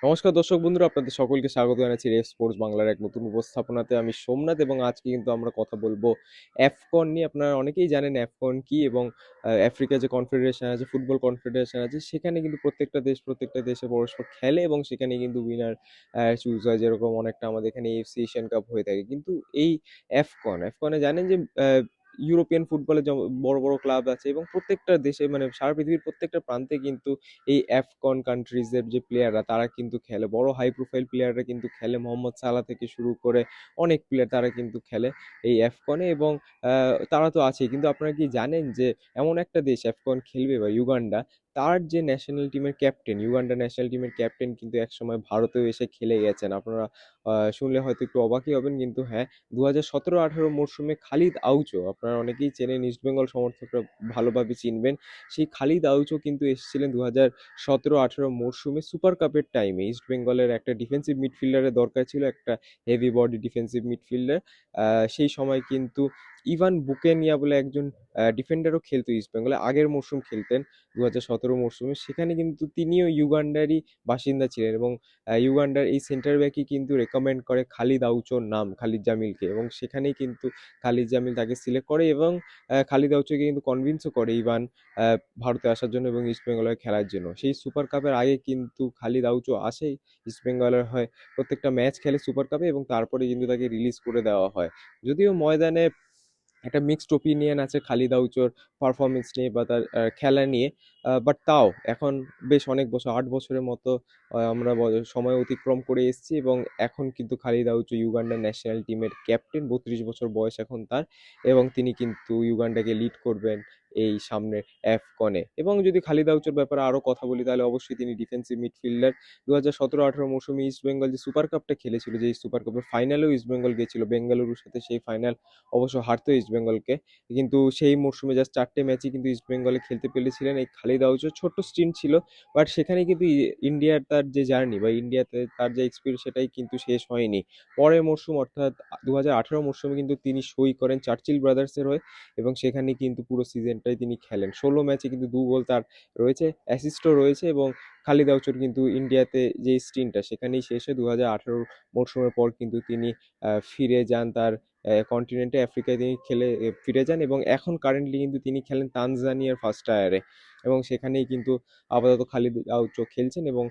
নমস্কার দর্শক বন্ধুরা, আপনাদের সকলকে স্বাগত জানাচ্ছি রেফ স্পোর্টস বাংলার এক নতুন উপস্থাপনাতে। আমি সোমনাথ এবং আজকে কিন্তু আমরা কথা বলবো অ্যাফকন নিয়ে। আপনারা অনেকেই জানেন অ্যাফকন কি এবং আফ্রিকা যে কনফেডারেশন আছে, ফুটবল কনফেডারেশন আছে, সেখানে কিন্তু প্রত্যেকটা দেশে পরস্পর খেলে এবং সেখানে কিন্তু উইনার চুজ হয়। যেরকম অনেকটা আমাদের এখানে এএফসি এশিয়ান কাপ হয়ে থাকে, কিন্তু এই অ্যাফকনে জানেন যে ইউরোপিয়ান ফুটবলে বড় বড় ক্লাব আছে এবং প্রত্যেকটা দেশে মানে সারা পৃথিবীর প্রত্যেকটা প্রান্তে কিন্তু এই অ্যাফকন কান্ট্রিজের যে প্লেয়াররা তারা কিন্তু খেলে, বড় হাই প্রোফাইল প্লেয়াররা কিন্তু খেলে, মোহাম্মদ সালাহ থেকে শুরু করে অনেক প্লেয়ার তারা কিন্তু খেলে এই অ্যাফকনে। এবং তারা তো আছেই, কিন্তু আপনারা কি জানেন যে এমন একটা দেশ অ্যাফকন খেলবে বা ইউগান্ডা, তার যে ন্যাশনাল টিমের ক্যাপ্টেন, ইউগান্ডা ন্যাশনাল টিমের ক্যাপ্টেন কিন্তু একসময় ভারতেও এসে খেলে গেছেন। আপনারা শুনলে হয়তো একটু অবাকই হবেন, কিন্তু হ্যাঁ, 2017-18 মরশুমে খালিদ আউচো, আপনারা অনেকেই চেনেন, ইস্টবেঙ্গল সমর্থকরা ভালোভাবে চিনবেন। সেই খালিদ আউচো কিন্তু এসেছিলেন 2017-18 মরশুমে সুপার কাপের টাইমে। ইস্ট বেঙ্গলের একটা ডিফেন্সিভ মিডফিল্ডারের দরকার ছিল, একটা হেভি বডি ডিফেন্সিভ মিডফিল্ডার। সেই সময় কিন্তু ইভান বুকেনিয়া বলে একজন ডিফেন্ডারও খেলতো ইস্ট বেঙ্গলে, আগের মরশুম খেলতেন 2017 মরশুমে। সেখানে কিন্তু তিনিও ইউগান্ডারই বাসিন্দা ছিলেন এবং ইউগান্ডার এই সেন্টার ব্যাকই কিন্তু রেকমেন্ড করে খালিদ আউচোর নাম, খালিদ জামিলকে, এবং সেখানেই কিন্তু খালিদ জামিল তাকে সিলেক্ট করে এবং খালিদ আউচোকে কিন্তু কনভিন্সও করে ইভান ভারতে আসার জন্য এবং ইস্টবেঙ্গলের খেলার জন্য। সেই সুপার কাপের আগে কিন্তু খালিদ আউচো আসে ইস্টবেঙ্গলের হয়ে, প্রত্যেকটা ম্যাচ খেলে সুপার কাপে এবং তারপরে কিন্তু তাকে রিলিজ করে দেওয়া হয়। যদিও ময়দানে একটা মিক্সড ওপিনিয়ন আছে খালিদ আউচোর পারফরমেন্স নিয়ে বা তার খেলা নিয়ে, বাট তাও এখন বেশ অনেক বছর, 8 বছরের মতো আমরা সময় অতিক্রম করে এসেছি এবং এখন কিন্তু খালিদ আউচো ইউগান্ডা ন্যাশনাল টিমের ক্যাপ্টেন। 32 বছর বয়স এখন তার, এবং তিনি কিন্তু ইউগান্ডাকে লিড করবেন এই সামনের অ্যাফকনে। এবং যদি খালিদ আউচোর ব্যাপারে আরও কথা বলি তাহলে অবশ্যই তিনি ডিফেন্সিভ মিডফিল্ডার। 2017-18 মৌসুমে ইস্টবেঙ্গল যে সুপার কাপটা খেলেছিল, যে সুপার কাপের ফাইনালেও ইস্টবেঙ্গল গেছিল বেঙ্গালুরুর সাথে, সেই ফাইনাল অবশ্য হারতো ইস্টবেঙ্গলকে, কিন্তু সেই মরশুমে জাস্ট 4টে ম্যাচই কিন্তু ইস্টবেঙ্গলে খেলতে পেরেছিলেন এই খালিদ আউচো। ছোট্ট স্টিন্ট ছিল, বাট সেখানে কিন্তু ইন্ডিয়ার তার যে জার্নি বা ইন্ডিয়াতে তার যে এক্সপিরিয়েন্স সেটাই কিন্তু শেষ হয়নি। পরের মরশুম অর্থাৎ 2018 মরশুমে কিন্তু তিনি সই করেন চার্চিল ব্রাদার্সের হয়ে এবং সেখানে কিন্তু পুরো সিজনটাই তিনি খেলেন। 16 ম্যাচে কিন্তু 2 গোল তার রয়েছে, অ্যাসিস্টও রয়েছে। এবং খালিদ আউচোর কিন্তু ইন্ডিয়াতে যে স্টিন্টটা সেখানেই শেষ হয়। 2018 মরশুমের পর কিন্তু তিনি ফিরে যান তার কন্টিনেন্টে, আফ্রিকায় তিনি ফিরে যান এবং এখন কারেন্টলি কিন্তু তিনি খেলেন তানজানিয়ার ফার্স্ট টায়ারে এবং সেখানেই কিন্তু আপাতত খালিদ আউচো খেলছেন এবং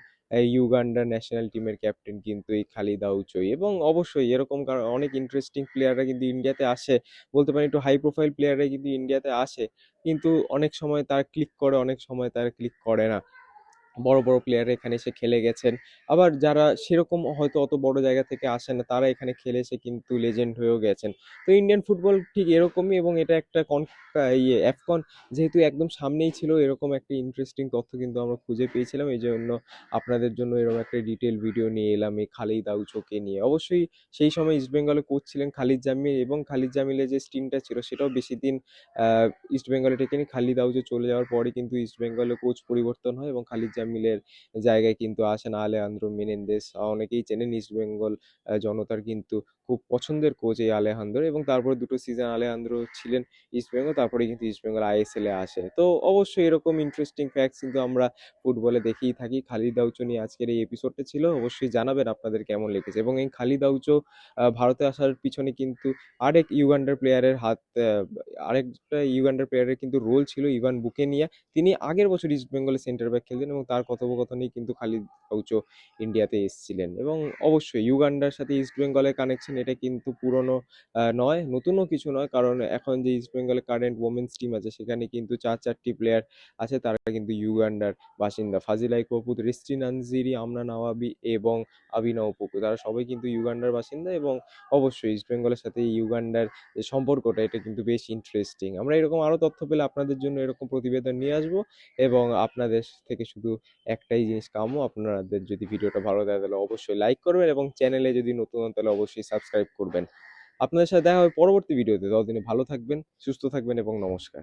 ইউগান্ডা ন্যাশনাল টিমের ক্যাপ্টেন কিন্তু এই খালিদ আউচোই। এবং অবশ্যই এরকম অনেক ইন্টারেস্টিং প্লেয়াররা কিন্তু ইন্ডিয়াতে আসে, বলতে পারেন একটু হাই প্রোফাইল প্লেয়াররা কিন্তু ইন্ডিয়াতে আসে, কিন্তু অনেক সময় তার ক্লিক করে, অনেক সময় তার ক্লিক করে না। বড় বড় প্লেয়াররা এখানে এসে খেলে গেছেন, আবার যারা সেরকম হয়তো অত বড় জায়গা থেকে আসেন না তারা এখানে খেলে এসে কিন্তু লেজেন্ড হয়েও গেছেন। তো ইন্ডিয়ান ফুটবল ঠিক এরকমই, এবং এটা একটা ইয়ে অ্যাফকন যেহেতু একদম সামনেই ছিল, এরকম একটা ইন্টারেস্টিং তথ্য কিন্তু আমরা খুঁজে পেয়েছিলাম, এই জন্য আপনাদের জন্য এরকম একটা ডিটেল ভিডিও নিয়ে এলাম এই খালিদ আউচোকে নিয়ে। অবশ্যই সেই সময় ইস্টবেঙ্গলে কোচ ছিলেন খালিদ জামিল এবং খালিদ জামিলের যে স্টিমটা ছিল সেটাও বেশি দিন ইস্টবেঙ্গলে টেকেনি। খালিদ আউচো চলে যাওয়ার পরে কিন্তু ইস্টবেঙ্গলে কোচ পরিবর্তন হয় এবং খালিদ জামিলের জায়গায় কিন্তু আসেন আলেহান্দ্রো মেনেন্দেস। অনেকেই চেনেন ইস্টবেঙ্গল জনতার কিন্তু খুব পছন্দের কোচ এই আলেহান্দ্রো, এবং তারপরে 2টো সিজন আলেহান্দ্রো ছিলেন ইস্টবেঙ্গল, তারপরে কিন্তু ইস্টবেঙ্গল আইএসএল এ আসে। তো অবশ্যই এরকম ইন্টারেস্টিং ফ্যাক্টস কিন্তু আমরা ফুটবলে দেখেই থাকি। খালিদ আউচো নিয়ে আজকের এই এপিসোডটা ছিল, অবশ্যই জানাবেন আপনাদের কেমন লেগেছে। এবং এই খালিদ আউচো ভারতে আসার পিছনে কিন্তু আরেক ইউগান্ডার প্লেয়ারের হাত, আরেকটা ইউগান্ডার প্লেয়ারের কিন্তু রোল ছিল, ইভান বুকেনিয়া। তিনি আগের বছর ইস্ট বেঙ্গলে সেন্টার ব্যাক খেলতেন এবং তার কথোপকথনেই কিন্তু খালিদ আউচো ইন্ডিয়াতে এসেছিলেন। এবং অবশ্যই ইউগান্ডার সাথে ইস্ট বেঙ্গলের কানেকশন এটা কিন্তু পুরনো নয়, নতুনও কিছু নয়, কারণ এখন যে ইস্ট বেঙ্গলের কারেন্ট ওমেন্স টিম আছে সেখানে কিন্তু 4টি প্লেয়ার আছে, তারা কিন্তু ইউগান্ডার বাসিন্দা। ফাজিলাই কপুর, রিস্টিন আনজিরি, আমনা নওয়াবি এবং আবিনাও পুকু, তারা সবাই কিন্তু ইউগান্ডার বাসিন্দা। এবং অবশ্যই ইস্ট বেঙ্গলের সাথে ইউগান্ডার যে সম্পর্কটা এটা কিন্তু বেশ ইন্টারেস্টিং। আমরা এরকম আরও তথ্য পেলে আপনাদের জন্য এরকম প্রতিবেদন নিয়ে আসবো, এবং আপনাদের থেকে শুধু একটাই জিনিস কাম্য, আপনাদের যদি ভিডিওটা ভালো লাগে তাহলে অবশ্যই লাইক করবেন এবং চ্যানেলে যদি নতুন হন তাহলে অবশ্যই সাবস্ক্রাইব করবেন। আপনাদের সাথে দেখা হবে পরবর্তী ভিডিওতে, ততদিনে ভালো থাকবেন, সুস্থ থাকবেন এবং নমস্কার।